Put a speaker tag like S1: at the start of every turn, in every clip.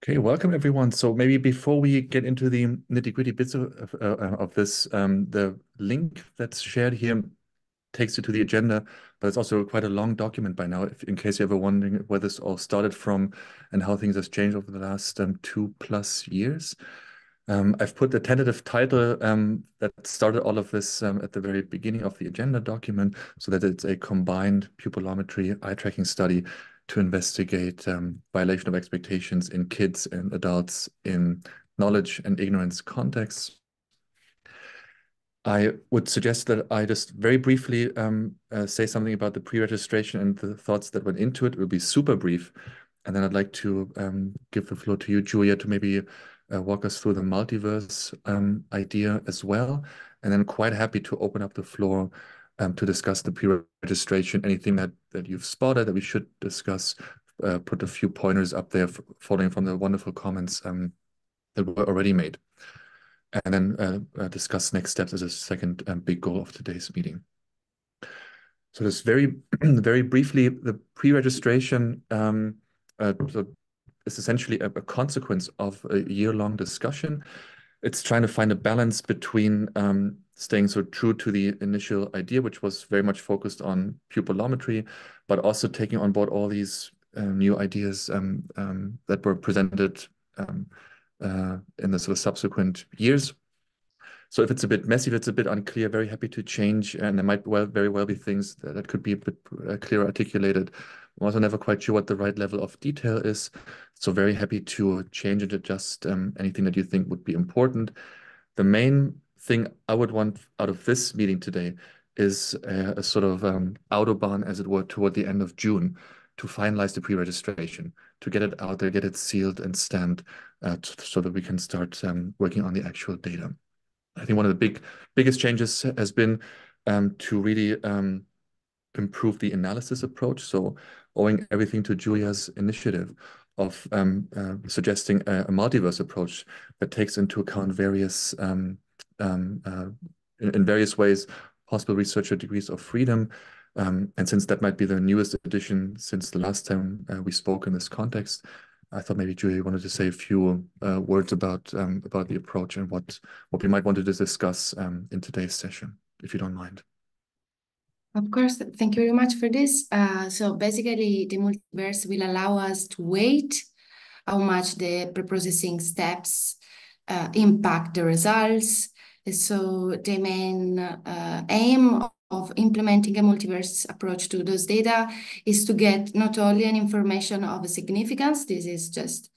S1: Okay, welcome everyone. So maybe before we get into the nitty-gritty bits of this, the link that's shared here takes you to the agenda, but it's also quite a long document by now, in case you're ever wondering where this all started from and how things have changed over the last 2+ years. I've put the tentative title that started all of this at the very beginning of the agenda document, so that it's a combined pupillometry eye tracking study to investigate violation of expectations in kids and adults in knowledge and ignorance contexts. I would suggest that I just very briefly say something about the pre-registration and the thoughts that went into it. It will be super brief. And then I'd like to give the floor to you, Julia, to maybe walk us through the multiverse idea as well. And then quite happy to open up the floor to discuss the pre-registration, anything that you've spotted that we should discuss, put a few pointers up there following from the wonderful comments that were already made. And then discuss next steps as a second big goal of today's meeting. So just very, very briefly, the pre-registration so is essentially a consequence of a year-long discussion. It's trying to find a balance between staying so true to the initial idea, which was very much focused on pupillometry, but also taking on board all these new ideas that were presented in the sort of subsequent years. So if it's a bit messy, if it's a bit unclear, very happy to change, and there might very well be things that could be a bit clearer articulated. I'm also never quite sure what the right level of detail is, so very happy to change and adjust anything that you think would be important. The main thing I would want out of this meeting today is a sort of autobahn, as it were, toward the end of June to finalize the pre-registration, to get it out there, get it sealed and stamped, so that we can start working on the actual data. I think one of the biggest changes has been to really improve the analysis approach. So owing everything to Julia's initiative of suggesting a multiverse approach that takes into account various, in various ways, possible researcher degrees of freedom. And since that might be the newest addition since the last time we spoke in this context, I thought maybe Julia wanted to say a few words about the approach and what we might want to discuss in today's session, if you don't mind.
S2: Of course, thank you very much for this. So basically, the multiverse will allow us to weight how much the preprocessing steps impact the results. So the main aim of implementing a multiverse approach to those data is to get not only an information of significance, this is just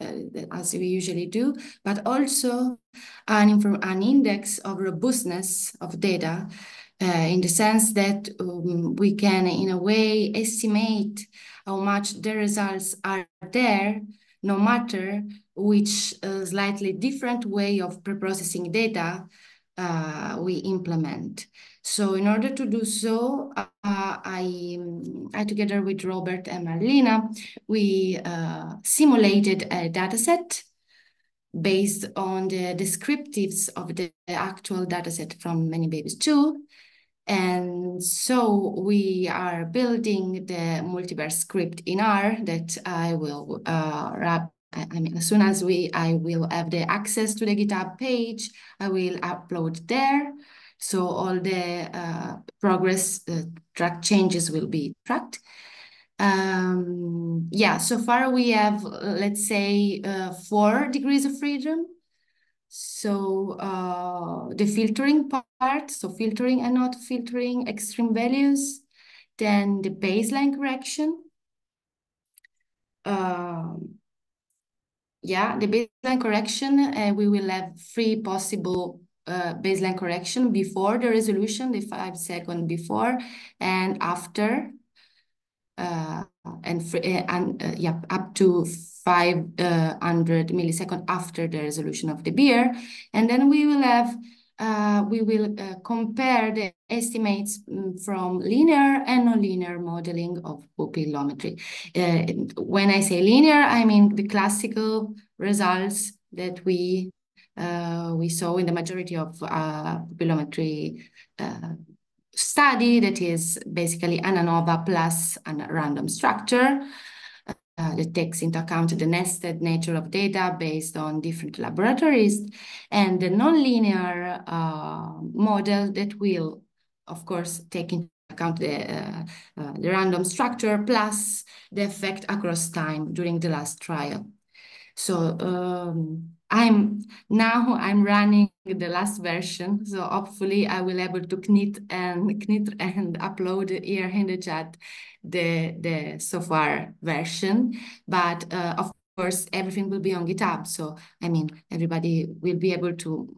S2: as we usually do, but also an index of robustness of data, in the sense that we can, in a way, estimate how much the results are there, no matter which slightly different way of preprocessing data we implement. So in order to do so, I together with Robert and Marlena, we simulated a dataset based on the descriptives of the actual dataset from Many Babies 2. And so we are building the multiverse script in R that I will wrap. I mean, as soon as I will have the access to the GitHub page, I will upload there. So all the progress track changes will be tracked. Yeah, so far we have, let's say, 4 degrees of freedom. So the filtering part, so filtering and not filtering extreme values, then the baseline correction. Yeah, the baseline correction, we will have 3 possible baseline correction before the resolution, the 5 seconds before and after, yeah, up to 500 milliseconds after the resolution of the beer. And then we will have, compare the estimates from linear and nonlinear modeling of pupillometry. When I say linear, I mean the classical results that we saw in the majority of pupillometry study, that is basically an ANOVA plus a random structure. that takes into account the nested nature of data based on different laboratories, and the nonlinear model that will, of course, take into account the random structure plus the effect across time during the last trial. So I'm running the last version. So hopefully I will able to knit and upload here in the chat the so far version. But of course everything will be on GitHub. So I mean everybody will be able to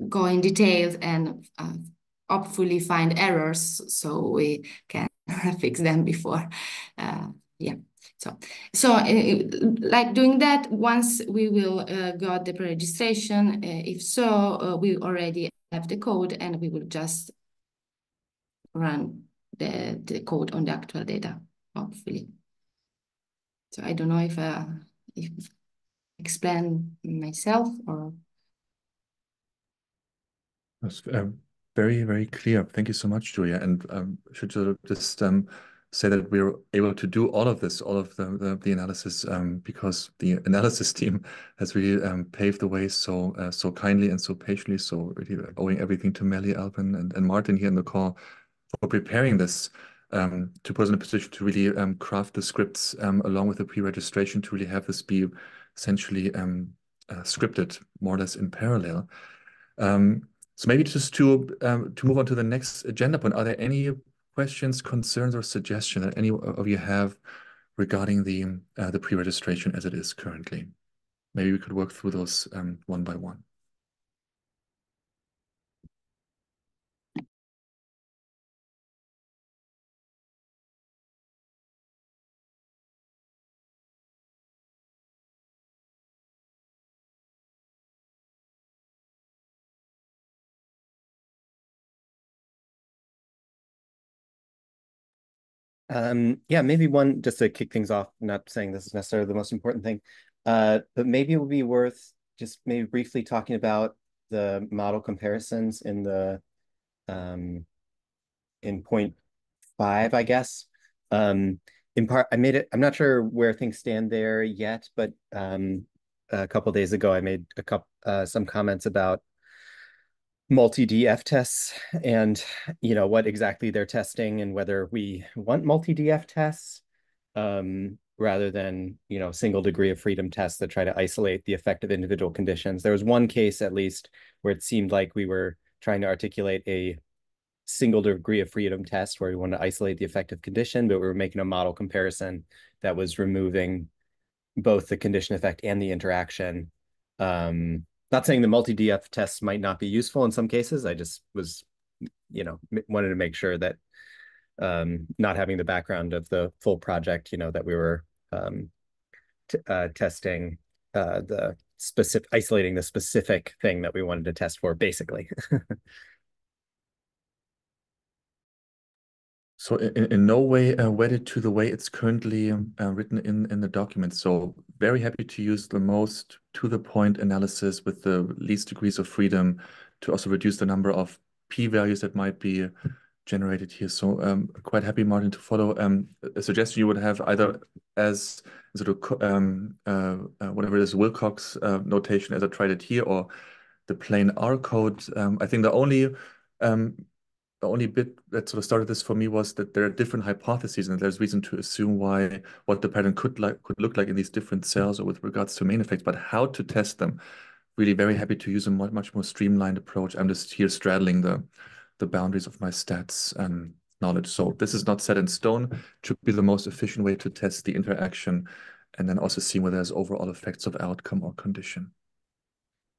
S2: go in details and hopefully find errors so we can fix them before. Yeah. So like doing that, once we will got the pre-registration, if so, we already have the code and we will just run the code on the actual data, hopefully. So I don't know if explain myself or.
S1: That's very, very clear. Thank you so much, Julia. And should just say that we were able to do all of this, all of the analysis, because the analysis team has really paved the way so kindly and so patiently. So really owing everything to Melly, Alvin, and Martin here in the call for preparing this to put us in a position to really craft the scripts along with the pre-registration to really have this be essentially scripted more or less in parallel. So maybe just to move on to the next agenda point, are there any questions, concerns, or suggestions that any of you have regarding the pre-registration as it is currently? Maybe we could work through those one by one.
S3: Yeah, maybe one just to kick things off, not saying this is necessarily the most important thing, but maybe it would be worth just maybe briefly talking about the model comparisons in the in point 5, I guess. In part, I made it, I'm not sure where things stand there yet, but a couple days ago, I made some comments about multi-DF tests and what exactly they're testing and whether we want multi-DF tests rather than single degree of freedom tests that try to isolate the effect of individual conditions. There was one case at least where it seemed like we were trying to articulate a single degree of freedom test where we wanted to isolate the effective condition, but we were making a model comparison that was removing both the condition effect and the interaction. Not saying the multi-DF tests might not be useful in some cases. I just was, wanted to make sure that not having the background of the full project, that we were testing the specific, isolating the specific thing that we wanted to test for, basically.
S1: So in no way wedded to the way it's currently written in the document. So very happy to use the most to-the-point analysis with the least degrees of freedom to also reduce the number of p-values that might be generated here. So quite happy, Martin, to follow a suggestion you would have either as sort of whatever it is, Wilcox notation as I tried it here, or the plain R code. I think the only bit that sort of started this for me was that there are different hypotheses and there's reason to assume what the pattern could look like in these different cells or with regards to main effects, but how to test them. Really very happy to use a much more streamlined approach. I'm just here straddling the boundaries of my stats and knowledge. So this is not set in stone. It should be the most efficient way to test the interaction and then also see whether there's overall effects of outcome or condition.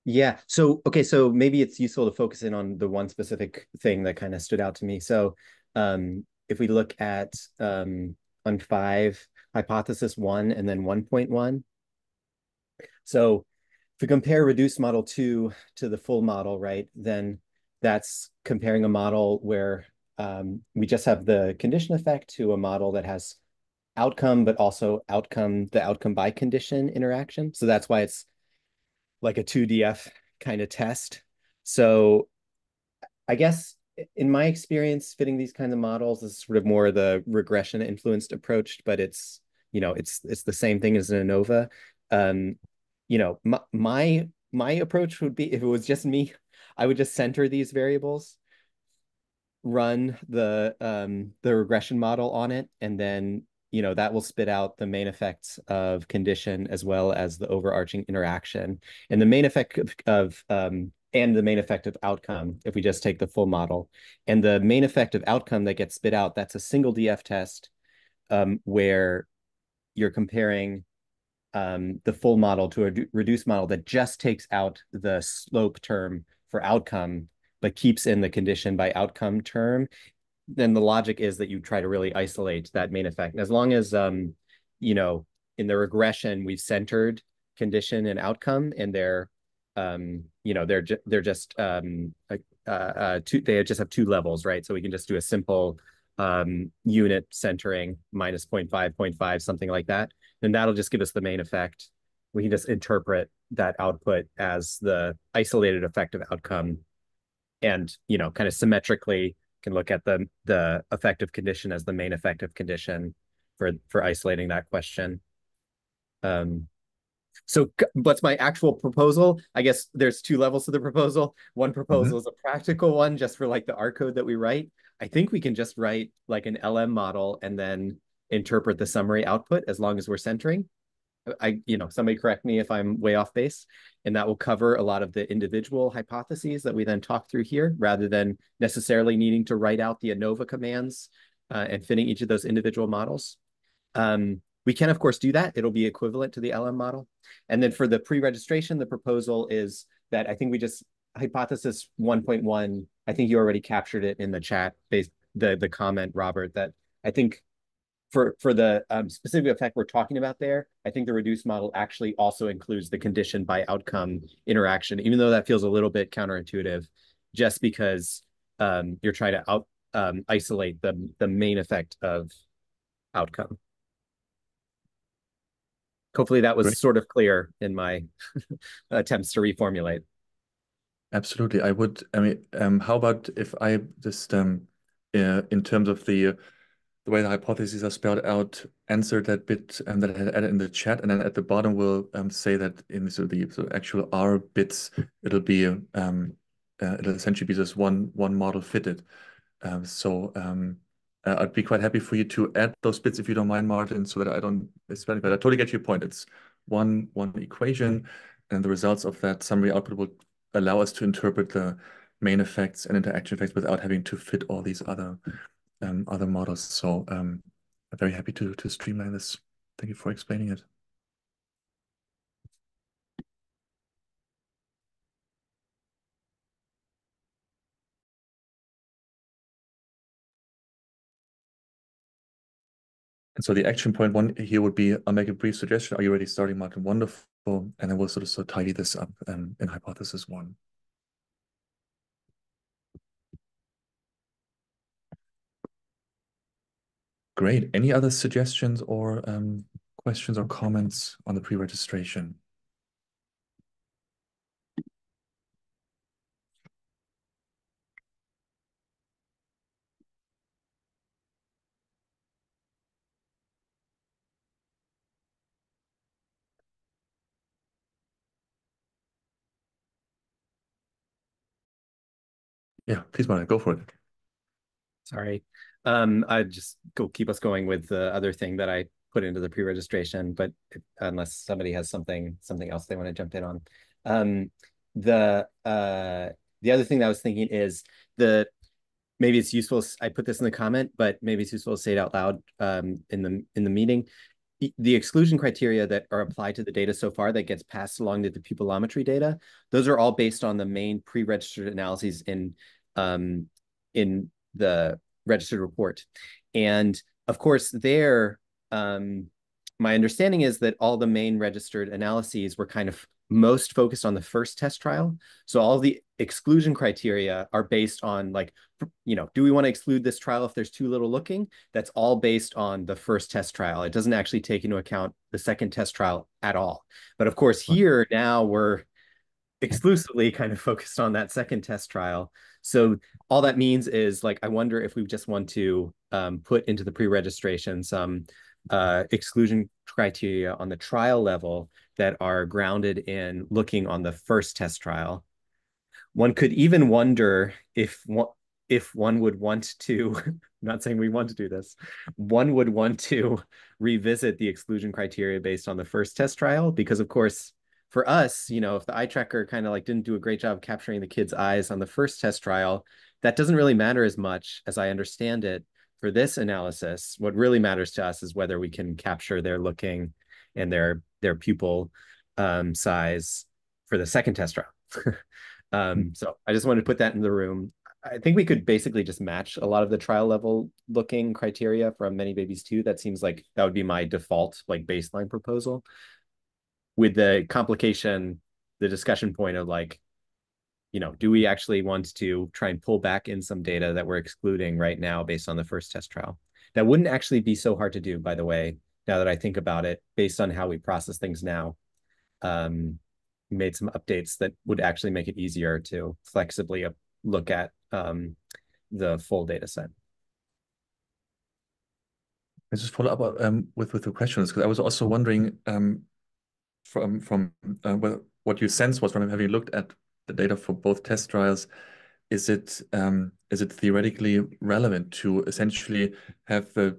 S3: Yeah. So, okay. So maybe it's useful to focus in on the one specific thing that kind of stood out to me. So if we look at on 5, hypothesis 1 and then 1.1. So if we compare reduced model 2 to the full model, right, then that's comparing a model where we just have the condition effect to a model that has outcome, but also the outcome by condition interaction. So that's why it's like a 2DF kind of test. So I guess in my experience, fitting these kinds of models is sort of more the regression influenced approach, but it's it's the same thing as an ANOVA. My approach would be, if it was just me, I would just center these variables, run the regression model on it, and then that will spit out the main effects of condition as well as the overarching interaction. And the main effect of and the main effect of outcome, if we just take the full model. And the main effect of outcome that gets spit out, that's a single DF test, where you're comparing the full model to a reduced model that just takes out the slope term for outcome, but keeps in the condition by outcome term. Then the logic is that you try to really isolate that main effect. And as long as, in the regression, we've centered condition and outcome, and they're just they just have two levels, right? So we can just do a simple unit centering minus 0.5, 0.5, something like that. And that'll just give us the main effect. We can just interpret that output as the isolated effect of outcome, and kind of symmetrically can look at the effective condition as the main effective condition for isolating that question. So what's my actual proposal? I guess there's two levels to the proposal. One proposal is a practical one, just for like the R code that we write. I think we can just write like an LM model and then interpret the summary output as long as we're centering. Somebody correct me if I'm way off base, and that will cover a lot of the individual hypotheses that we then talk through here, rather than necessarily needing to write out the ANOVA commands and fitting each of those individual models. We can, of course, do that. It'll be equivalent to the LM model. And then for the pre-registration, the proposal is that I think we just, hypothesis 1.1, I think you already captured it in the chat, the comment, Robert, that I think for the specific effect we're talking about there, I think the reduced model actually also includes the condition by outcome interaction, even though that feels a little bit counterintuitive, just because you're trying to isolate the main effect of outcome. Hopefully that was
S1: Great.
S3: sort of clear in my attempts to reformulate.
S1: Absolutely. How about if I just, in terms of the way the hypotheses are spelled out, answer that bit that I had added in the chat, and then at the bottom we'll say that in the actual R bits, it'll essentially be just one model fitted. I'd be quite happy for you to add those bits if you don't mind, Martin, so that I don't misspell it. But I totally get your point. It's one equation, and the results of that summary output will allow us to interpret the main effects and interaction effects without having to fit all these other models. So I'm very happy to streamline this. Thank you for explaining it. And so the action point one here would be, I'll make a brief suggestion. Are you already starting, Martin? Wonderful. And then we'll sort of tidy this up in hypothesis one. Great. Any other suggestions or questions or comments on the pre-registration? Yeah, please, Martin, go for it.
S3: Sorry. I just keep us going with the other thing that I put into the pre-registration, but unless somebody has something else they want to jump in on. The other thing that I was thinking is maybe it's useful, I put this in the comment, but maybe it's useful to say it out loud in the meeting. The exclusion criteria that are applied to the data so far that gets passed along to the pupillometry data, those are all based on the main pre-registered analyses in the registered report. And of course, my understanding is that all the main registered analyses were kind of most focused on the first test trial. So all the exclusion criteria are based on do we want to exclude this trial if there's too little looking? That's all based on the first test trial. It doesn't actually take into account the second test trial at all. But of course, here now we're exclusively kind of focused on that second test trial. So all that means is I wonder if we just want to put into the pre-registration some exclusion criteria on the trial level that are grounded in looking on the first test trial. One could even wonder if one would want to, I'm not saying we want to do this, one would want to revisit the exclusion criteria based on the first test trial, because of course, for us, you know, if the eye tracker kind of like didn't do a great job capturing the kid's eyes on the first test trial, that doesn't really matter as much as I understand it. For this analysis, what really matters to us is whether we can capture their looking and their pupil size for the second test trial. So I just wanted to put that in the room. I think we could basically just match a lot of the trial level looking criteria from Many Babies 2. That seems like that would be my default like baseline proposal, with the complication, the discussion point of like, you know, do we actually want to try and pull back in some data that we're excluding right now based on the first test trial? That wouldn't actually be so hard to do, by the way, now that I think about it, based on how we process things now. Made some updates that would actually make it easier to flexibly look at the full data set.
S1: I just follow up with the questions, because I was also wondering from what your sense was from having looked at the data for both test trials. Is it theoretically relevant to essentially have to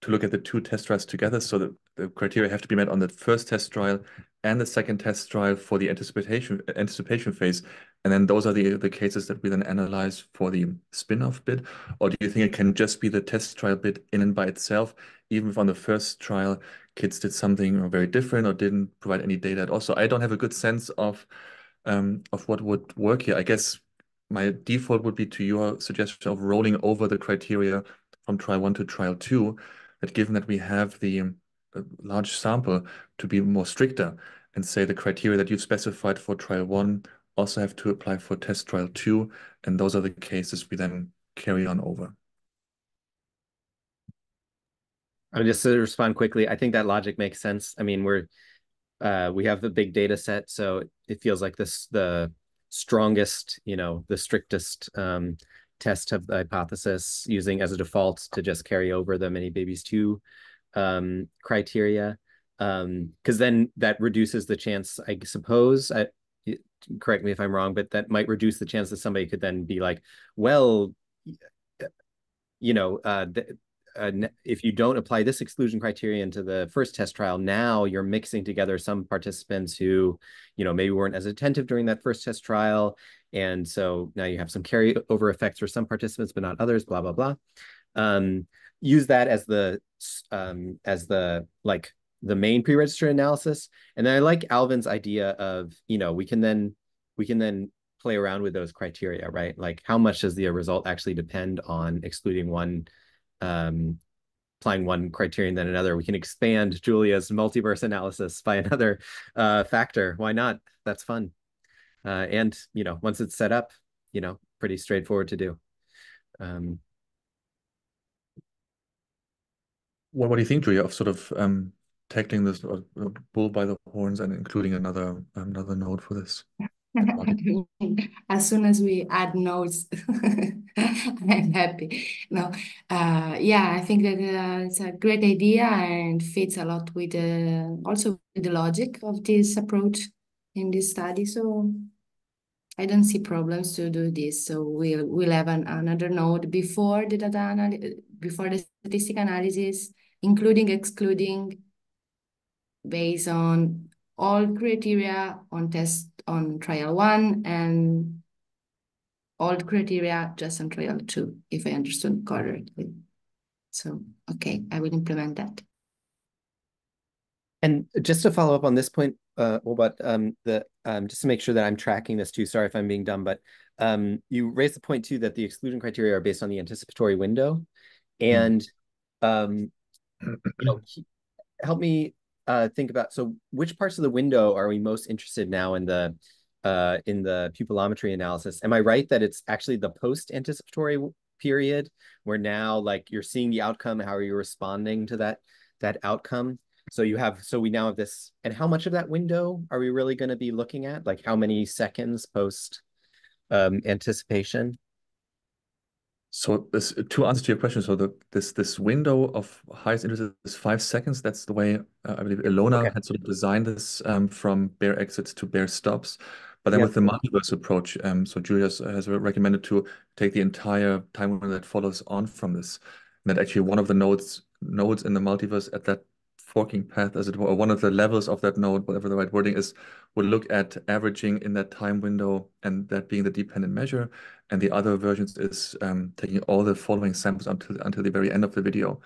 S1: look at the two test trials together, so that the criteria have to be met on the first test trial and the second test trial for the anticipation phase, and then those are the cases that we then analyze for the spin-off bit? Or do you think it can just be the test trial bit in and by itself, even if on the first trial kids did something very different or didn't provide any data at all? So I don't have a good sense of what would work here. I guess my default would be to your suggestion of rolling over the criteria from trial 1 to trial 2, that given that we have the large sample, to be more stricter and say the criteria that you've specified for trial 1 also have to apply for test trial 2, and those are the cases we then carry on over.
S3: I'll just respond quickly. I think that logic makes sense. I mean, we have the big data set, so it feels like the strongest, you know, the strictest test of the hypothesis, using as a default to just carry over the Many Babies 2 criteria, because then that reduces the chance, I suppose, correct me if I'm wrong, but that might reduce the chance that somebody could then be like, well, you know, if you don't apply this exclusion criterion to the first test trial, now you're mixing together some participants who, you know, maybe weren't as attentive during that first test trial. And so now you have some carryover effects for some participants, but not others, blah, blah, blah. Use that as the like the main pre-register analysis. And then I like Alvin's idea of, you know, we can then play around with those criteria, right? Like how much does the result actually depend on excluding one, applying one criterion than another? We can expand Julia's multiverse analysis by another factor. Why not? That's fun. And, you know, once it's set up, you know, pretty straightforward to do.
S1: What do you think, Julia, of sort of tackling this bull by the horns and including another node for this?
S2: As soon as we add nodes, I'm happy. No, yeah, I think that it's a great idea and fits a lot with also with the logic of this approach in this study. So I don't see problems to do this. So we'll have another node before the before the statistic analysis, including excluding based on all criteria on trial 1 and all criteria just on trial 2, if I understood correctly. So, okay, I will implement that.
S3: And just to follow up on this point, but just to make sure that I'm tracking this too, sorry if I'm being dumb, but you raised the point too that the exclusion criteria are based on the anticipatory window. And, you know, help me think about, so which parts of the window are we most interested now in the pupillometry analysis? Am I right that it's actually the post-anticipatory period where now like you're seeing the outcome, how are you responding to that outcome? So we now have this, and how much of that window are we really going to be looking at? Like how many seconds post anticipation?
S1: So there's two answers to your question. So this window of highest interest is 5 seconds. That's the way I believe Ilona had sort of designed this from bare exits to bare stops. But then with the multiverse approach, so Julia has recommended to take the entire time window that follows on from this. And that actually one of the nodes in the multiverse at that forking path, as it were, or one of the levels of that node, whatever the right wording is, will look at averaging in that time window and that being the dependent measure. And the other versions is taking all the following samples until the very end of the video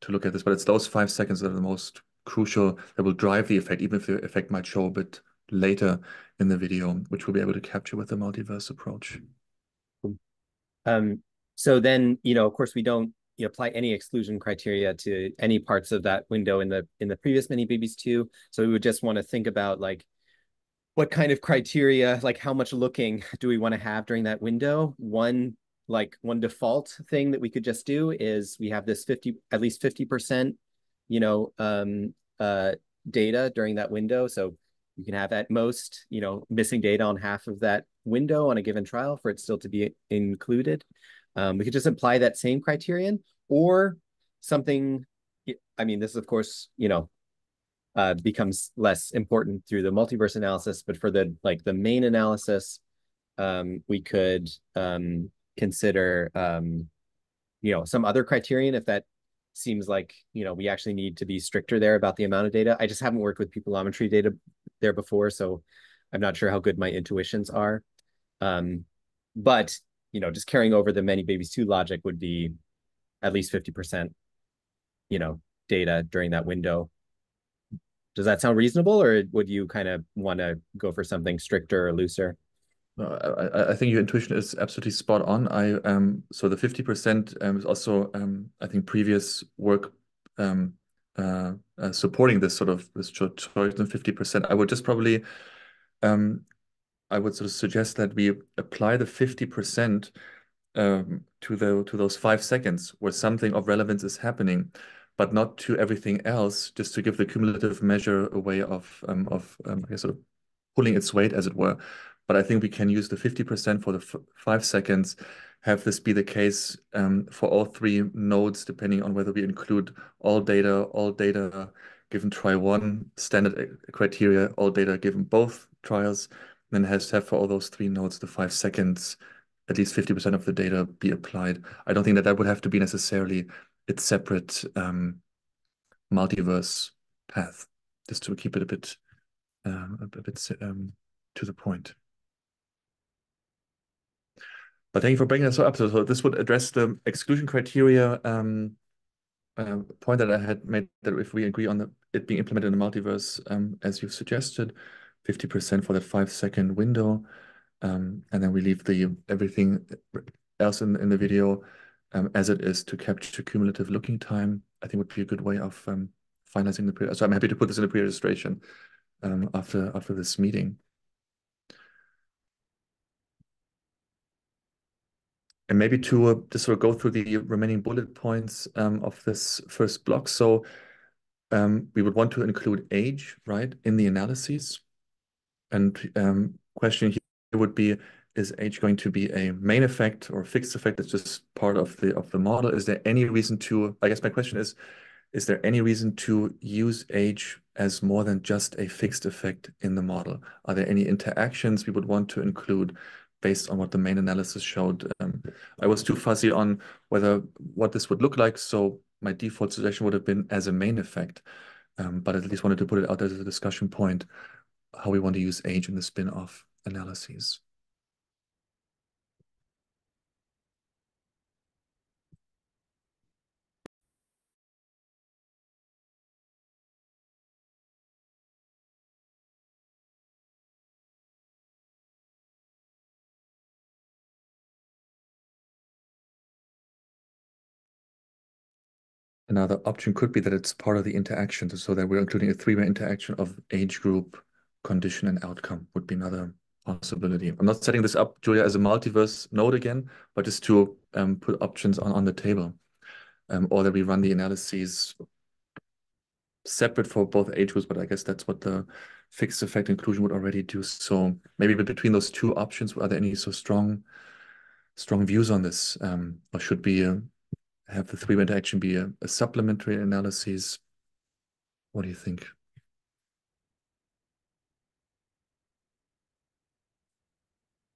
S1: to look at this. But it's those 5 seconds that are the most crucial that will drive the effect, even if the effect might show a bit later in the video, which we'll be able to capture with the multiverse approach.
S3: So then, of course, we don't apply any exclusion criteria to any parts of that window in the previous mini babies too. So we would just want to think about like what kind of criteria, like how much looking do we want to have during that window? One default thing that we could just do is we have this at least 50%, data during that window. So you can have at most, missing data on half of that window on a given trial for it still to be included. We could just apply that same criterion or something. I mean, this, of course, becomes less important through the multiverse analysis, but for the main analysis, we could consider some other criterion if that seems like we actually need to be stricter there about the amount of data. I just haven't worked with pupilometry data there before, so I'm not sure how good my intuitions are. But just carrying over the many babies 2 logic would be at least 50%, data during that window. Does that sound reasonable, or would you kind of want to go for something stricter or looser?
S1: I think your intuition is absolutely spot on. So the 50% is also I think previous work supporting this choice of 50%. I would just probably I would sort of suggest that we apply the 50% to those 5 seconds where something of relevance is happening, but not to everything else, just to give the cumulative measure a way of I guess sort of pulling its weight, as it were. But I think we can use the 50% for the 5 seconds, have this be the case for all 3 nodes, depending on whether we include all data given try 1, standard criteria, all data given both trials, and then has to have for all those 3 nodes the 5 seconds, at least 50% of the data be applied. I don't think that would have to be necessarily its separate multiverse path, just to keep it a bit to the point. But thank you for bringing this up. So this would address the exclusion criteria point that I had made, that if we agree on it being implemented in the multiverse, as you've suggested, 50% for that 5-second window, and then we leave everything else in the video as it is to capture cumulative looking time, I think would be a good way of finalizing the period. So I'm happy to put this in the pre-registration after this meeting. And maybe to just sort of go through the remaining bullet points of this first block. So we would want to include age, right, in the analyses. And question here would be, is age going to be a main effect or a fixed effect that's just part of the model? Is there any reason to, I guess my question is there any reason to use age as more than just a fixed effect in the model? Are there any interactions we would want to include based on what the main analysis showed? I was too fuzzy on what this would look like, so my default suggestion would have been as a main effect, but at least wanted to put it out there as a discussion point, how we want to use age in the spin-off analyses. Another option could be that it's part of the interaction, so that we're including a 3-way interaction of age group, condition, and outcome would be another possibility. I'm not setting this up, Julia, as a multiverse node again, but just to put options on the table, or that we run the analyses separate for both age groups, but I guess that's what the fixed effect inclusion would already do. So maybe between those 2 options, are there any so strong strong views on this, or should be have the three-way interaction be a supplementary analysis? What do you think?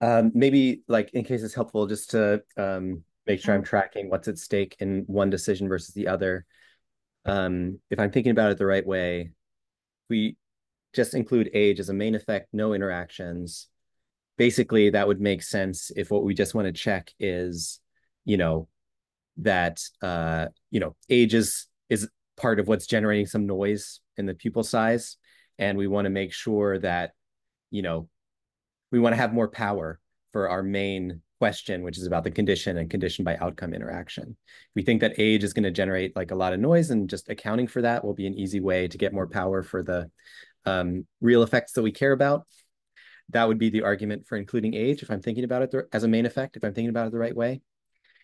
S3: Maybe like in case it's helpful, just to make sure I'm tracking what's at stake in one decision versus the other. If I'm thinking about it the right way, we just include age as a main effect, no interactions. Basically, that would make sense if what we just want to check is, you know, that age is part of what's generating some noise in the pupil size, and we want to make sure that, you know, we want to have more power for our main question, which is about the condition and condition by outcome interaction. We think that age is going to generate like a lot of noise, and just accounting for that will be an easy way to get more power for the real effects that we care about. That would be the argument for including age if I'm thinking about it as a main effect, if I'm thinking about it the right way.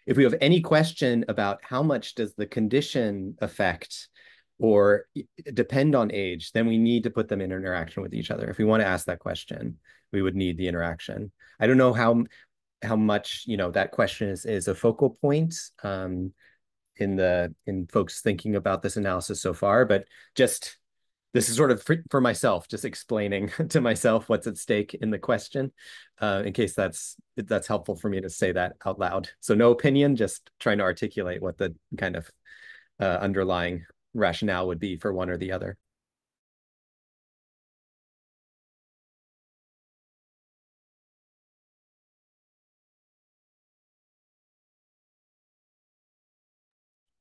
S3: If we have any question about how much does the condition affect or depend on age, then we need to put them in interaction with each other. If we want to ask that question, we would need the interaction. I don't know how much, you know, that question is a focal point in folks thinking about this analysis so far, but just this is sort of for myself, just explaining to myself what's at stake in the question, in case that's helpful for me to say that out loud. So no opinion, just trying to articulate what the kind of underlying rationale would be for one or the other.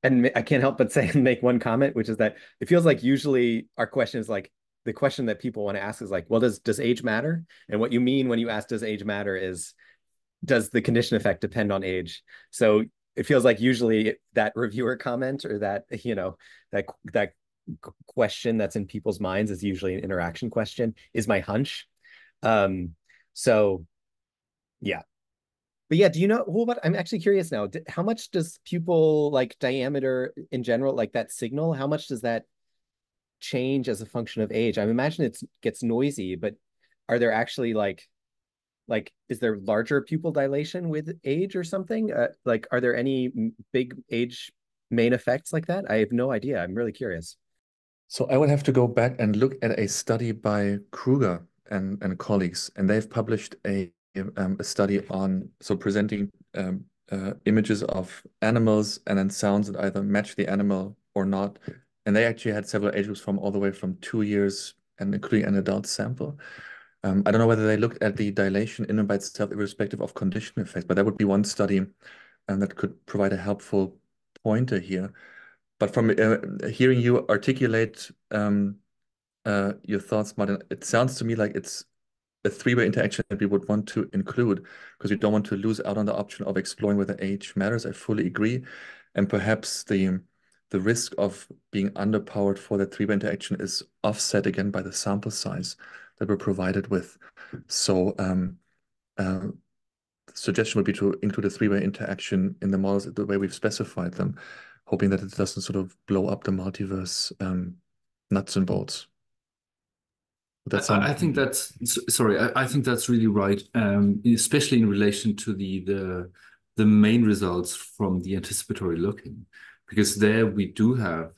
S3: And I can't help but say and make one comment, which is that it feels like usually our question is like, the question that people want to ask is like, well, does age matter? And what you mean when you ask, does age matter, is, does the condition effect depend on age? So it feels like usually that reviewer comment or that, you know, that question that's in people's minds is usually an interaction question, is my hunch. So yeah. But yeah, do you know, well, what I'm actually curious now, how much does pupil like diameter in general, like that signal, how much does that change as a function of age? I imagine it gets noisy, but are there actually like is there larger pupil dilation with age or something? Like, are there any big age main effects like that? I have no idea. I'm really curious.
S1: So I would have to go back and look at a study by Kruger and colleagues, and they've published a study on presenting images of animals and then sounds that either match the animal or not. And they actually had several age groups from all the way from 2 years and including an adult sample. I don't know whether they looked at the dilation in and by itself, irrespective of condition effect, but that would be one study that could provide a helpful pointer here. But from hearing you articulate your thoughts, Martin, it sounds to me like it's a three-way interaction that we would want to include because we don't want to lose out on the option of exploring whether age matters. I fully agree. And perhaps the risk of being underpowered for that three-way interaction is offset again by the sample size that we're provided with. So the suggestion would be to include a three-way interaction in the models the way we've specified them, hoping that it doesn't sort of blow up the multiverse nuts and bolts.
S4: I think that's sorry. I think that's really right, especially in relation to the main results from the anticipatory looking, because there we do have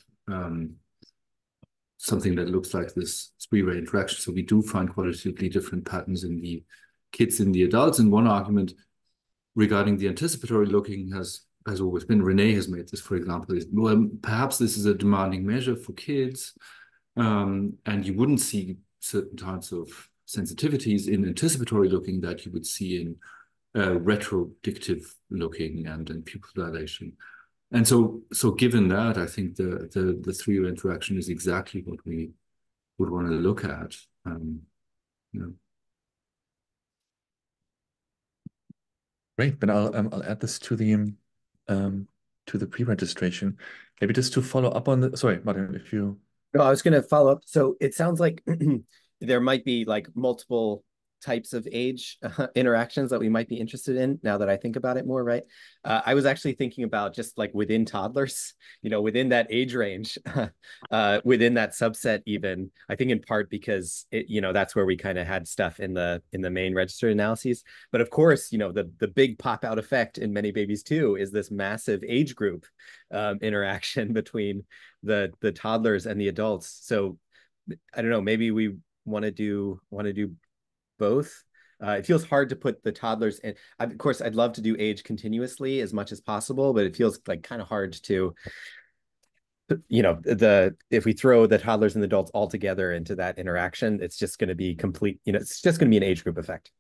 S4: something that looks like this three-way interaction. So we do find qualitatively different patterns in the kids and the adults. And one argument regarding the anticipatory looking has always been, Renee has made this, for example, is, well, perhaps this is a demanding measure for kids, and you wouldn't see certain types of sensitivities in anticipatory looking that you would see in retrodictive looking and in pupil dilation. And so given that, I think the three-way interaction is exactly what we would want to look at.
S1: Great, but I'll add this to the pre-registration. Maybe just to follow up on the, sorry, Martin, if you.
S3: No, I was going to follow up. So it sounds like there might be like multiple types of age interactions that we might be interested in now that I think about it more, right? I was actually thinking about just like within toddlers, within that age range, within that subset even, I think in part because that's where we kind of had stuff in the main register analyses. But of course, the big pop out effect in Many Babies Too is this massive age group interaction between the toddlers and the adults. So I don't know, maybe we want to do both. It feels hard to put the toddlers in. Of course, I'd love to do age continuously as much as possible, but it feels like kind of hard to, if we throw the toddlers and the adults all together into that interaction, it's just going to be complete, it's just going to be an age group effect,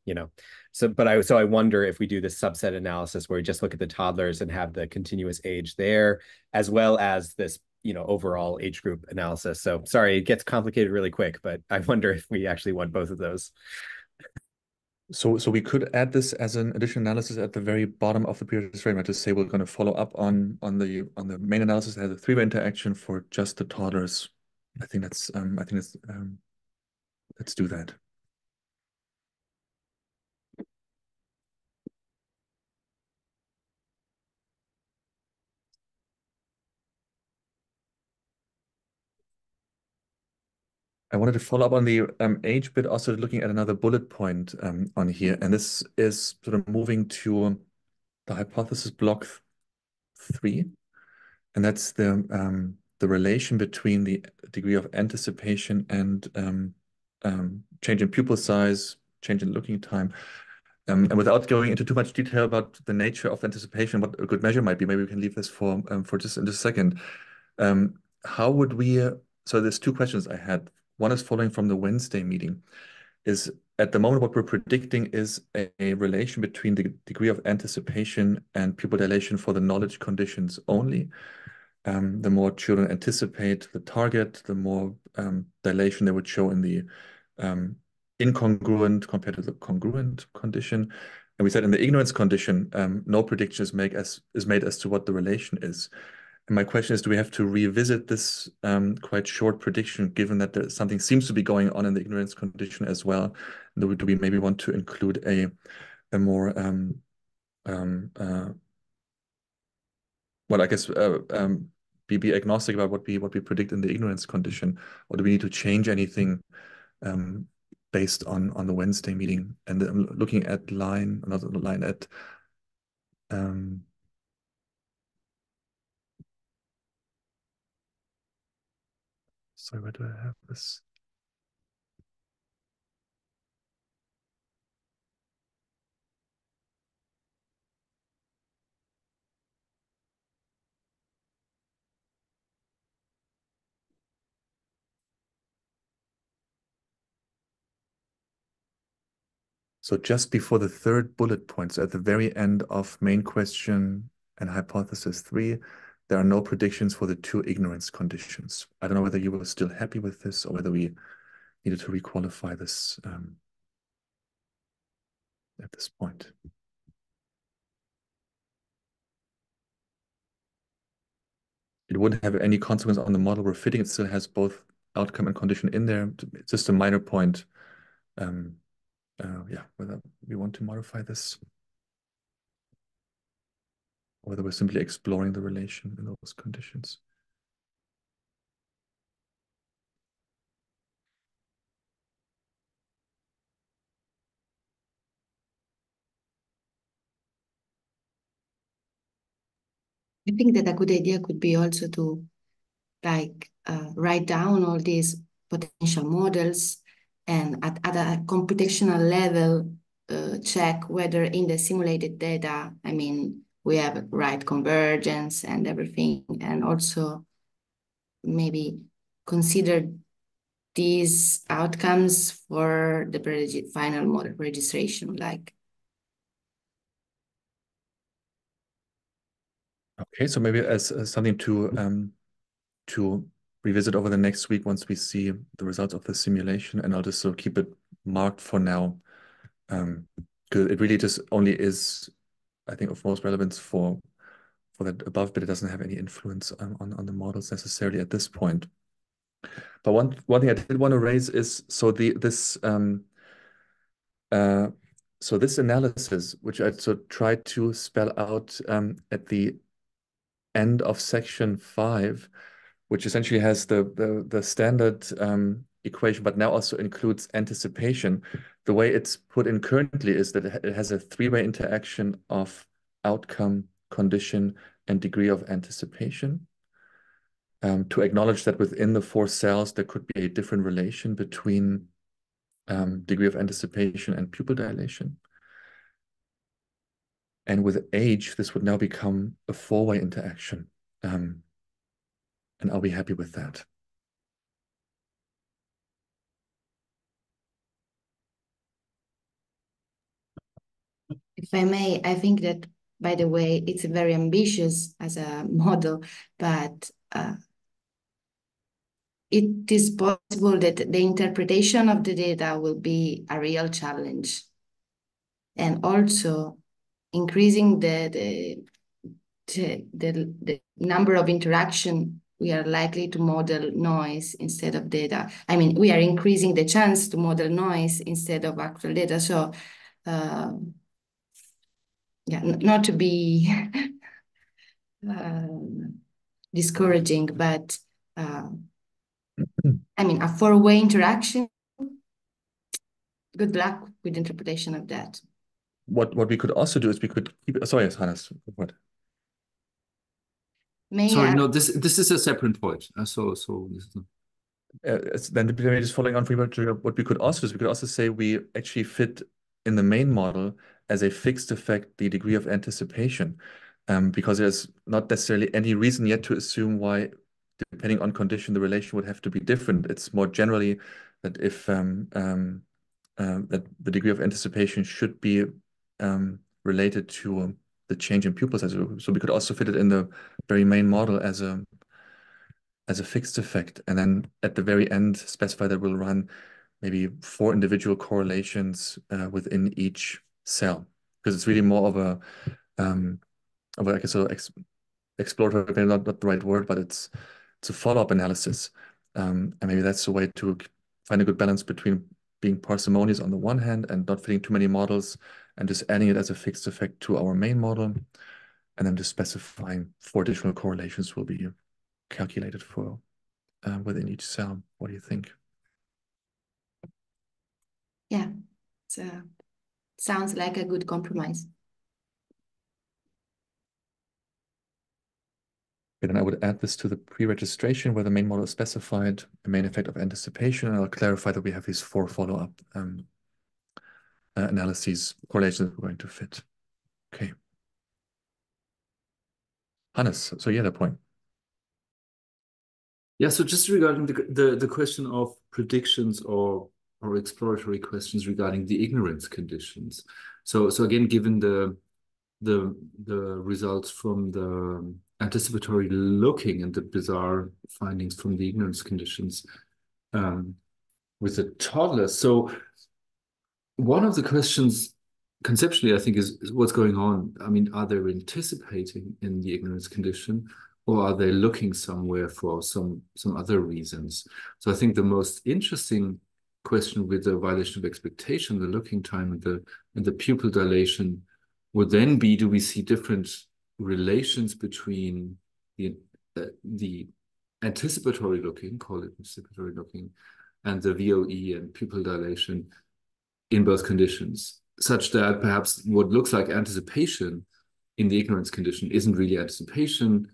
S3: So I wonder if we do this subset analysis where we just look at the toddlers and have the continuous age there, as well as this overall age group analysis. So sorry, it gets complicated really quick, but I wonder if we actually want both of those.
S1: So we could add this as an additional analysis at the very bottom of the preregistration, right? To say we're going to follow up on the main analysis that has a three-way interaction for just the toddlers. I think that's let's do that. I wanted to follow up on the age bit, also looking at another bullet point on here, and this is sort of moving to the hypothesis block 3, and that's the relation between the degree of anticipation and change in pupil size, change in looking time. And without going into too much detail about the nature of anticipation, what a good measure might be, maybe we can leave this for just in a second. How would we? So there's two questions I had. One is following from the Wednesday meeting. Is at the moment what we're predicting is a relation between the degree of anticipation and pupil dilation for the knowledge conditions only. The more children anticipate the target, the more dilation they would show in the incongruent compared to the congruent condition. And we said in the ignorance condition, no prediction is made as to what the relation is. And my question is, do we have to revisit this quite short prediction, given that something seems to be going on in the ignorance condition as well? Do we maybe want to include a more well, I guess be agnostic about what we predict in the ignorance condition, or do we need to change anything based on the Wednesday meeting? And I'm looking at another line at sorry, where do I have this? So just before the third bullet point, so at the very end of main question and hypothesis 3, there are no predictions for the two ignorance conditions. I don't know whether you were still happy with this or whether we needed to requalify this at this point. It wouldn't have any consequence on the model we're fitting. It still has both outcome and condition in there. It's just a minor point. Yeah, whether we want to modify this, or whether we're simply exploring the relation in those conditions.
S2: I think that a good idea could be also to write down all these potential models and at a computational level check whether in the simulated data, I mean, we have right convergence and everything, and also maybe consider these outcomes for the final model registration,
S1: Okay, so maybe as something to revisit over the next week once we see the results of the simulation, and I'll just sort of keep it marked for now, because it really just only is, I think, of most relevance for that above, but it doesn't have any influence on the models necessarily at this point. But one thing I did want to raise is, so this So this analysis, which I tried to spell out at the end of section 5, which essentially has the standard equation, but now also includes anticipation. The way it's put in currently is that it has a three-way interaction of outcome, condition, and degree of anticipation. To acknowledge that within the 4 cells, there could be a different relation between degree of anticipation and pupil dilation. And with age, this would now become a 4-way interaction. And I'll be happy with that.
S2: If I may, I think that, by the way, it's very ambitious as a model, but it is possible that the interpretation of the data will be a real challenge. And also increasing the number of interaction, we are likely to model noise instead of data. I mean, we are increasing the chance to model noise instead of actual data. So, yeah, not to be discouraging, but I mean, a 4-way interaction, good luck with interpretation of that.
S1: What we could also do is we could keep, sorry, Hannes, what?
S4: Sorry, no, this is a separate point.
S1: Then maybe just following on from what we could also do is we could also say we actually fit in the main model as a fixed effect the degree of anticipation, because there's not necessarily any reason yet to assume why, depending on condition, the relation would have to be different. It's more generally that if that the degree of anticipation should be related to the change in pupil size. So we could also fit it in the very main model as a fixed effect, and then at the very end specify that we'll run maybe 4 individual correlations within each cell, because it's really more of a I guess so exploratory, maybe not the right word, but it's a follow-up analysis, and maybe that's a way to find a good balance between being parsimonious on the one hand and not fitting too many models, and just adding it as a fixed effect to our main model, and then just specifying 4 additional correlations will be calculated for within each cell. What do you think?
S2: Yeah, sounds like a good compromise.
S1: Okay, then I would add this to the pre-registration where the main model is specified, the main effect of anticipation, and I'll clarify that we have these 4 follow-up analyses, correlations that we're going to fit. Okay. Hannes, so you had a point.
S4: Yeah, so just regarding the question of predictions or exploratory questions regarding the ignorance conditions. So again, given the results from the anticipatory looking and the bizarre findings from the ignorance conditions with the toddlers. So one of the questions conceptually, I think, is what's going on. I mean, are they anticipating in the ignorance condition, or are they looking somewhere for some other reasons? So I think the most interesting question with the violation of expectation, the looking time, and the pupil dilation would then be: do we see different relations between the anticipatory looking, call it anticipatory looking, and the VOE and pupil dilation in both conditions, such that perhaps what looks like anticipation in the ignorance condition isn't really anticipation,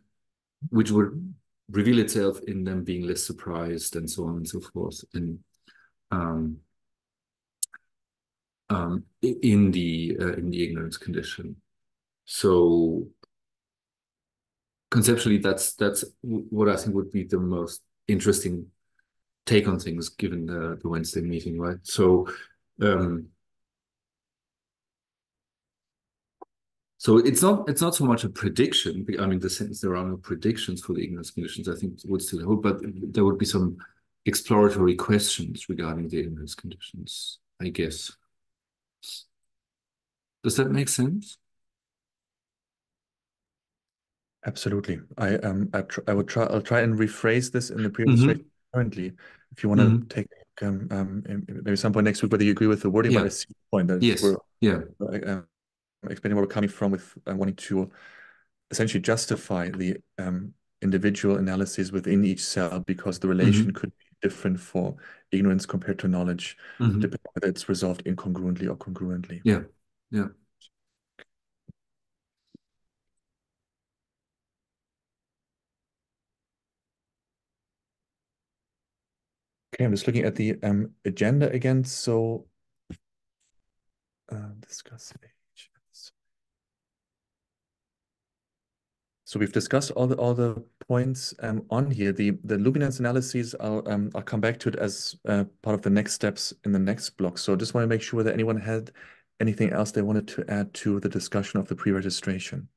S4: which would reveal itself in them being less surprised and so on and so forth in the ignorance condition. So conceptually, that's what I think would be the most interesting take on things given the Wednesday meeting, right? So so it's not so much a prediction. I mean, the sentence there are no predictions for the ignorance conditions, I think would still hold, but there would be some exploratory questions regarding the ignorance conditions, I guess. Does that make sense?
S1: Absolutely. I'll try and rephrase this in the pre-registration currently. If you want to take maybe some point next week whether you agree with the wording, but I see the point that
S4: Yes. Yeah.
S1: we're explaining where we're coming from with wanting to essentially justify the individual analyses within each cell because the relation could be different for ignorance compared to knowledge, depending on whether it's resolved incongruently or congruently.
S4: Yeah. Yeah.
S1: Okay, I'm just looking at the agenda again. So discuss agents. So we've discussed all the points on here. The luminance analyses, I'll come back to it as part of the next steps in the next block. So I just want to make sure that anyone had anything else they wanted to add to the discussion of the pre-registration.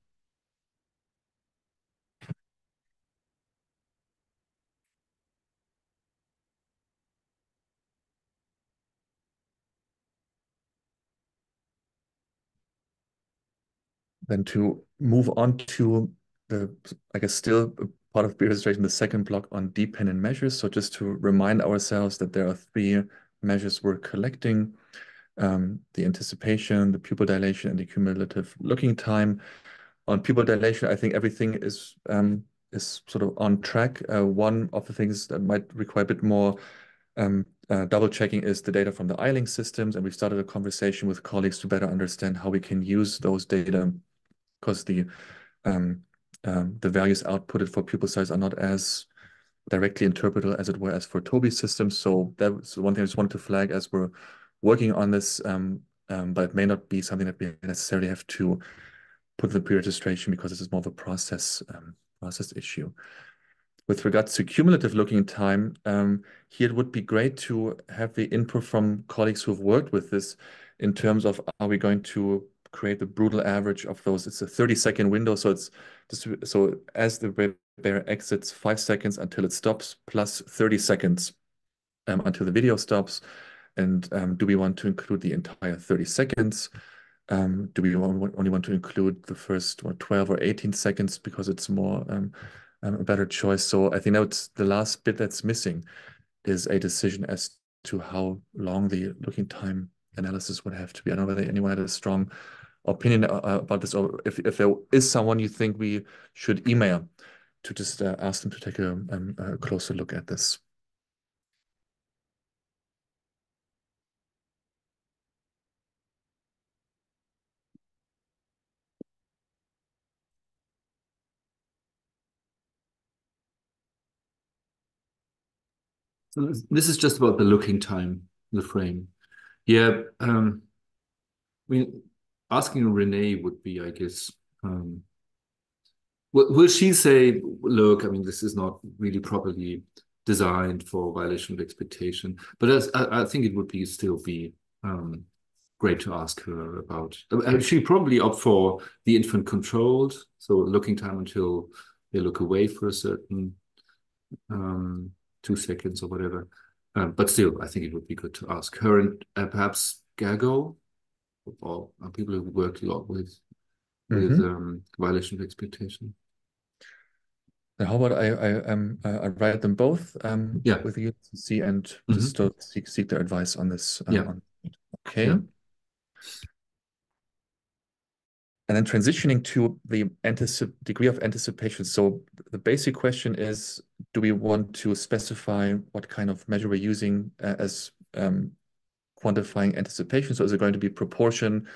S1: Then to move on to the, I guess, still part of pre-registration, the second block on dependent measures. So just to remind ourselves that there are three measures we're collecting: the anticipation, the pupil dilation, and the cumulative looking time. On pupil dilation, I think everything is sort of on track. One of the things that might require a bit more double checking is the data from the Eiling systems, and we've started a conversation with colleagues to better understand how we can use those data, because the values outputted for pupil size are not as directly interpretable as it were as for Toby's system. So that's one thing I just wanted to flag as we're working on this, but it may not be something that we necessarily have to put in the pre-registration because this is more of a process issue. With regards to cumulative looking time, here it would be great to have the input from colleagues who have worked with this in terms of, are we going to create the brutal average of those? It's a 30-second window, so it's just, so as the bear exits, 5 seconds until it stops, plus 30 seconds until the video stops. And do we want to include the entire 30 seconds? Do we only want to include the first 12 or 18 seconds because it's more a better choice? So I think that's the last bit that's missing, is a decision as to how long the looking time analysis would have to be. I don't know whether anyone had a strong opinion about this, or if there is someone you think we should email to just ask them to take a closer look at this.
S4: So this is just about the looking time, the frame. Yeah. I mean, asking Renee would be, I guess, will she say, look, I mean, this is not really properly designed for violation of expectation? But I think it would still be great to ask her about. She probably opt for the infant controlled, so looking time until they look away for a certain 2 seconds or whatever. But still, I think it would be good to ask her, and perhaps Gago, or people who worked a lot with violation of expectation.
S1: How about I write them both with you to see, and just seek their advice on this. Okay. Yeah. And then transitioning to the degree of anticipation. So the basic question is, do we want to specify what kind of measure we're using as quantifying anticipation? So is it going to be proportion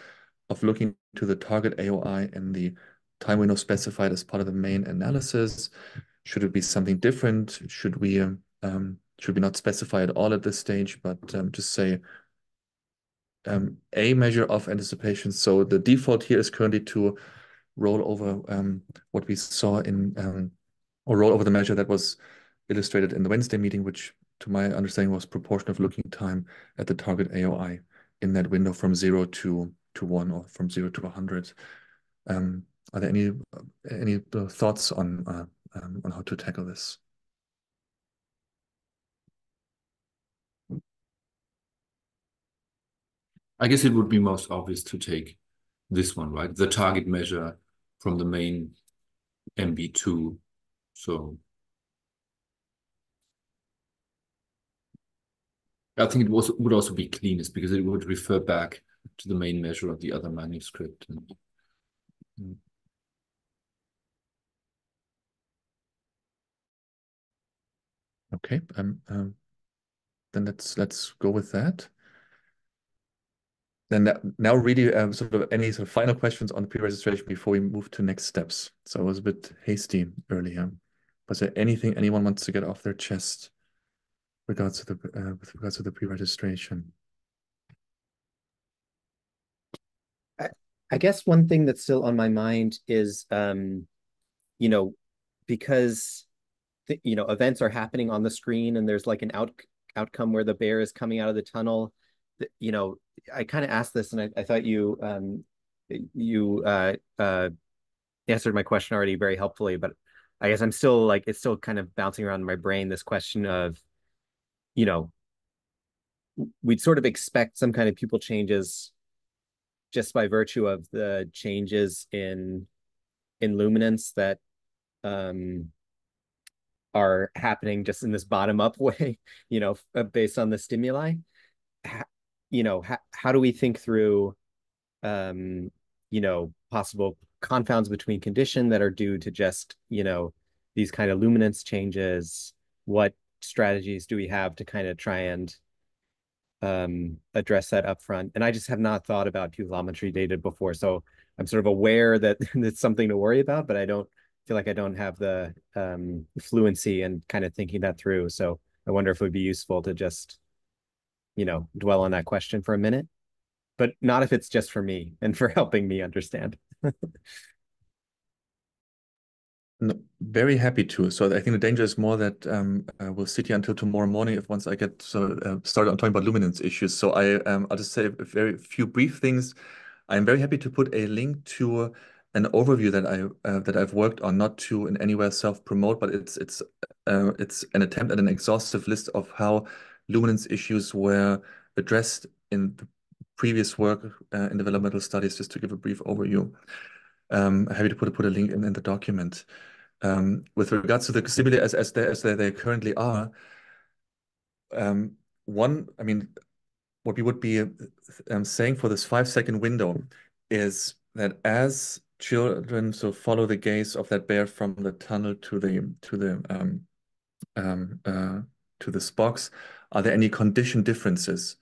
S1: of looking to the target AOI and the time window specified as part of the main analysis? Should it be something different? Should we not specify at all at this stage, but just say a measure of anticipation? So the default here is currently to roll over what we saw in, or roll over the measure that was illustrated in the Wednesday meeting, which to my understanding was proportion of looking time at the target AOI in that window from 0 to 1, or from 0 to 100. Are there any thoughts on how to tackle this?
S4: I guess it would be most obvious to take this one, right? The target measure from the main MB2. So I think it would also be cleanest because it would refer back to the main measure of the other manuscript.
S1: Okay, then let's go with that. Then now really sort of any sort of final questions on the pre-registration before we move to next steps. So I was a bit hasty earlier. Was there anything anyone wants to get off their chest with regards to the pre-registration?
S3: I guess one thing that's still on my mind is, you know, because events are happening on the screen and there's like an outcome where the bear is coming out of the tunnel. I kind of asked this, and I thought you answered my question already very helpfully, but I guess I'm still like, it's still kind of bouncing around in my brain, this question of, we'd sort of expect some kind of pupil changes just by virtue of the changes in luminance that are happening just in this bottom-up way, based on the stimuli. How do we think through, possible confounds between condition that are due to just, these kind of luminance changes? What strategies do we have to kind of try and address that upfront? And I just have not thought about pupillometry data before, so I'm sort of aware that it's something to worry about, but I don't feel like I don't have the fluency and kind of thinking that through. So I wonder if it would be useful to just, dwell on that question for a minute, but not if it's just for me and for helping me understand.
S1: No, very happy to. So I think the danger is more that we'll sit here until tomorrow morning if once I get started on talking about luminance issues. So I'll just say a very few brief things. I'm very happy to put a link to an overview that I've worked on, not to in any way self-promote, but it's an attempt at an exhaustive list of how luminance issues were addressed in the previous work in developmental studies, just to give a brief overview. Happy to put a link in the document. With regards to the stimuli as they currently are, what we would be saying for this 5-second window is that as children follow the gaze of that bear from the tunnel to this box, are there any condition differences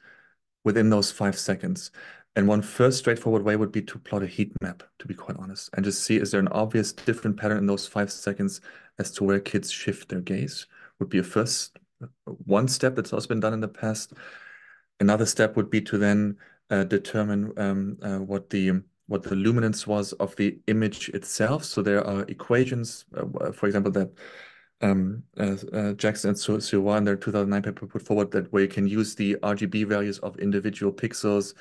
S1: within those 5 seconds? And one first straightforward way would be to plot a heat map, to be quite honest, and just see, is there an obvious different pattern in those 5 seconds as to where kids shift their gaze? Would be one step that's also been done in the past. Another step would be to then determine what the luminance was of the image itself. So there are equations, for example, that Jackson and Suwa in their 2009 paper put forward, that where you can use the RGB values of individual pixels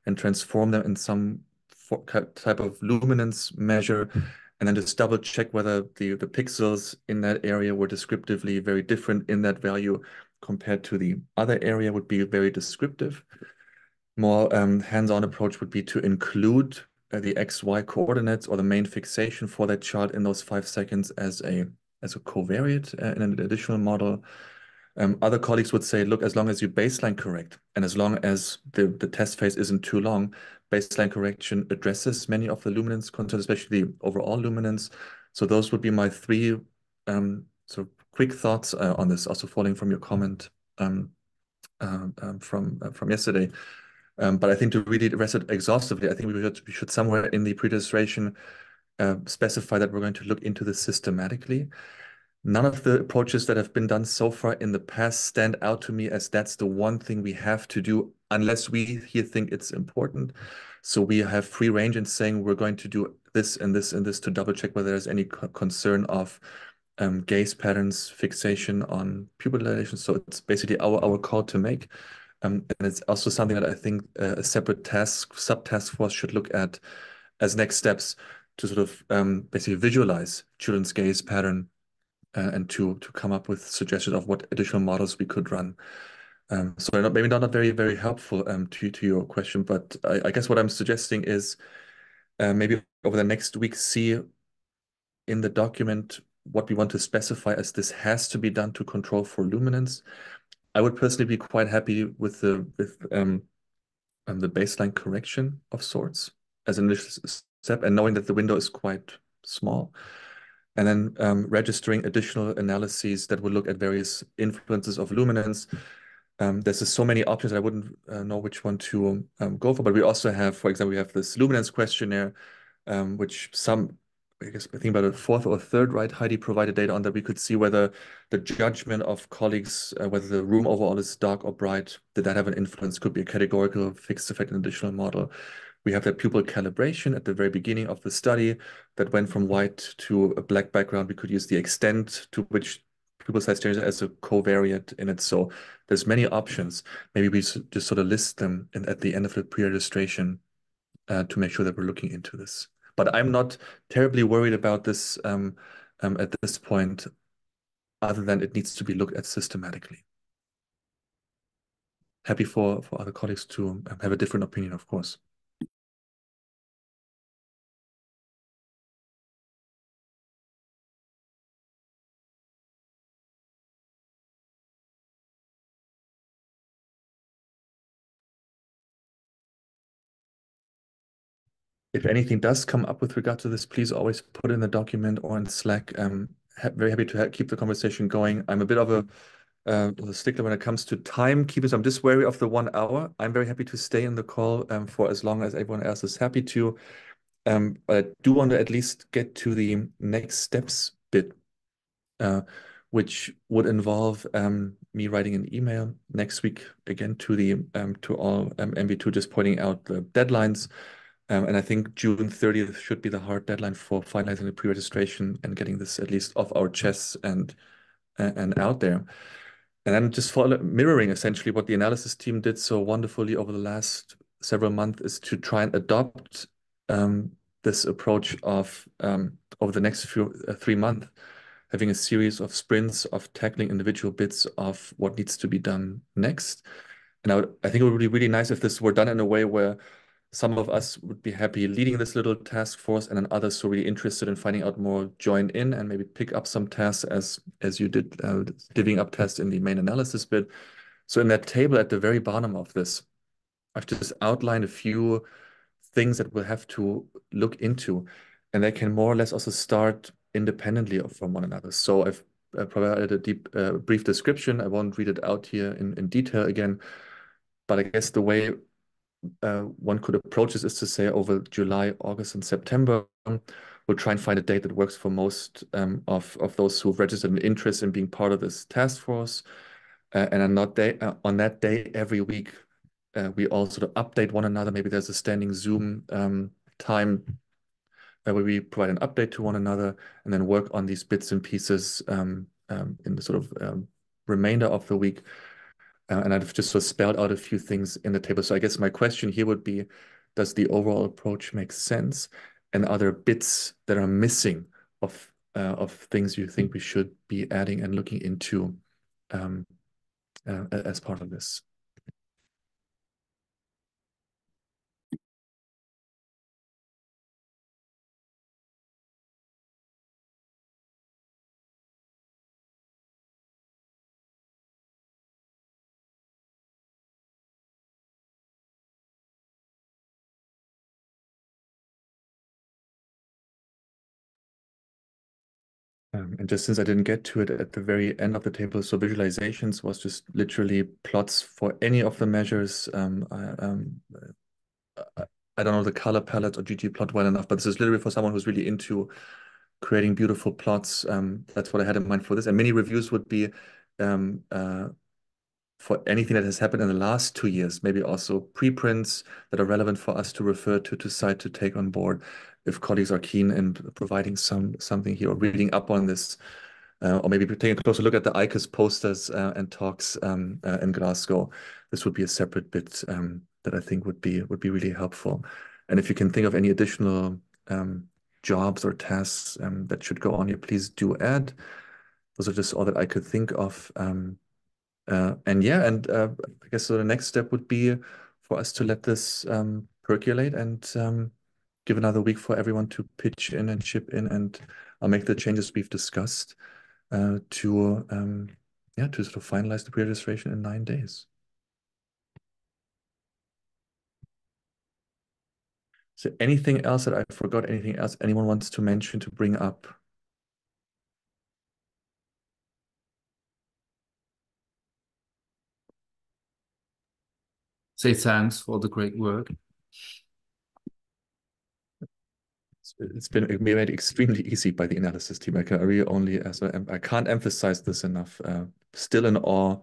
S1: and transform them in some type of luminance measure, and then just double check whether the pixels in that area were descriptively very different in that value compared to the other area would be very descriptive. More hands-on approach would be to include the XY coordinates or the main fixation for that chart in those 5 seconds as a covariate in an additional model. Other colleagues would say, look, as long as you baseline correct and as long as the test phase isn't too long, baseline correction addresses many of the luminance concerns, especially the overall luminance. So those would be my 3 sort of quick thoughts on this, also following from your comment from yesterday. But I think to really address it exhaustively, I think we should somewhere in the pre-registration specify that we're going to look into this systematically. None of the approaches that have been done so far in the past stand out to me as that's the one thing we have to do unless we here think it's important. So we have free range in saying we're going to do this and this and this to double check whether there's any concern of gaze patterns, fixation on pupil dilation. So it's basically our call to make. And it's also something that I think a separate sub-task force should look at as next steps to sort of basically visualize children's gaze pattern and to come up with suggestions of what additional models we could run. So maybe not very, very helpful to your question, but I guess what I'm suggesting is maybe over the next week, see in the document what we want to specify as this has to be done to control for luminance. I would personally be quite happy with the baseline correction of sorts as an initial step, and knowing that the window is quite small, and then registering additional analyses that would look at various influences of luminance. There's just so many options. I wouldn't know which one to go for, but we also have, for example, we have this luminance questionnaire, which I guess I think about a fourth or third, right? Heidi provided data on that. We could see whether the judgment of colleagues, whether the room overall is dark or bright, did that have an influence? Could be a categorical fixed effect and additional model. We have that pupil calibration at the very beginning of the study that went from white to a black background. We could use the extent to which pupil size changes as a covariate in it. So there's many options. Maybe we just sort of list them at the end of the pre-registration to make sure that we're looking into this. But I'm not terribly worried about this at this point, other than it needs to be looked at systematically. Happy for other colleagues to have a different opinion, of course. If anything does come up with regard to this, please always put in the document or in Slack. Very happy to keep the conversation going. I'm a bit of a stickler when it comes to timekeepers. I'm just wary of the 1 hour. I'm very happy to stay in the call for as long as everyone else is happy to. But I do want to at least get to the next steps bit, which would involve me writing an email next week again to all MB2, just pointing out the deadlines. And I think June 30th should be the hard deadline for finalizing the pre-registration and getting this at least off our chests and out there. And then just mirroring essentially what the analysis team did so wonderfully over the last several months is to try and adopt this approach of over the next 3 months, having a series of sprints of tackling individual bits of what needs to be done next. And I think it would be really nice if this were done in a way where some of us would be happy leading this little task force, and then others who are really interested in finding out more join in and maybe pick up some tasks as you did divvying up tasks in the main analysis bit. So in that table at the very bottom of this, I've just outlined a few things that we'll have to look into, and they can more or less also start independently from one another. So I've provided a brief description. I won't read it out here in detail again, but I guess the way one could approach this is to say over July, August, and September, we'll try and find a date that works for most of those who've registered an interest in being part of this task force. And on that day, every week, we all sort of update one another. Maybe there's a standing Zoom time where we provide an update to one another and then work on these bits and pieces in the sort of remainder of the week. And I've just sort of spelled out a few things in the table. So I guess my question here would be, does the overall approach make sense? And are there bits that are missing of things you think we should be adding and looking into as part of this? And just since I didn't get to it at the very end of the table, so visualizations was just literally plots for any of the measures. I don't know the color palette or ggplot well enough, but this is literally for someone who's really into creating beautiful plots. That's what I had in mind for this. And mini reviews would be for anything that has happened in the last 2 years, maybe also preprints that are relevant for us to refer to decide to take on board if colleagues are keen in providing something here or reading up on this, or maybe taking a closer look at the ICAS posters and talks in Glasgow. This would be a separate bit that I think would be really helpful. And if you can think of any additional jobs or tasks that should go on here, please do add. Those are just all that I could think of. And yeah, I guess so the next step would be for us to let this percolate and give another week for everyone to pitch in and chip in, and I'll make the changes we've discussed to yeah, to sort of finalize the pre-registration in 9 days. So anything else that I forgot? Anything else anyone wants to mention, to bring up?
S4: Say thanks for the great work.
S1: It's been made extremely easy by the analysis team. I can really only, I can't emphasize this enough. Still in awe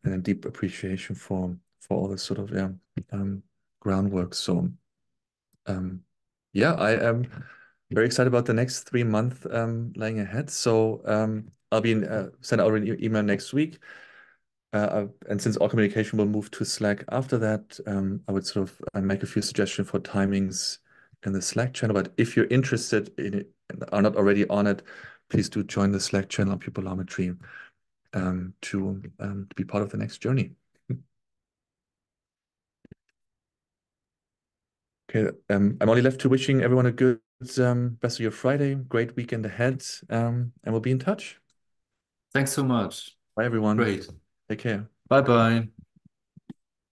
S1: and a deep appreciation for all this sort of groundwork. So yeah, I am very excited about the next 3 months lying ahead. So I'll be send out an email next week. And since all communication will move to Slack after that, I would sort of make a few suggestions for timings in the Slack channel. But if you're interested in it and are not already on it, please do join the Slack channel on Pupillometry to be part of the next journey. Okay, I'm only left to wishing everyone a good rest of your Friday, great weekend ahead, and we'll be in touch.
S4: Thanks so much.
S1: Bye, everyone.
S4: Great.
S1: Take care.
S4: Bye-bye.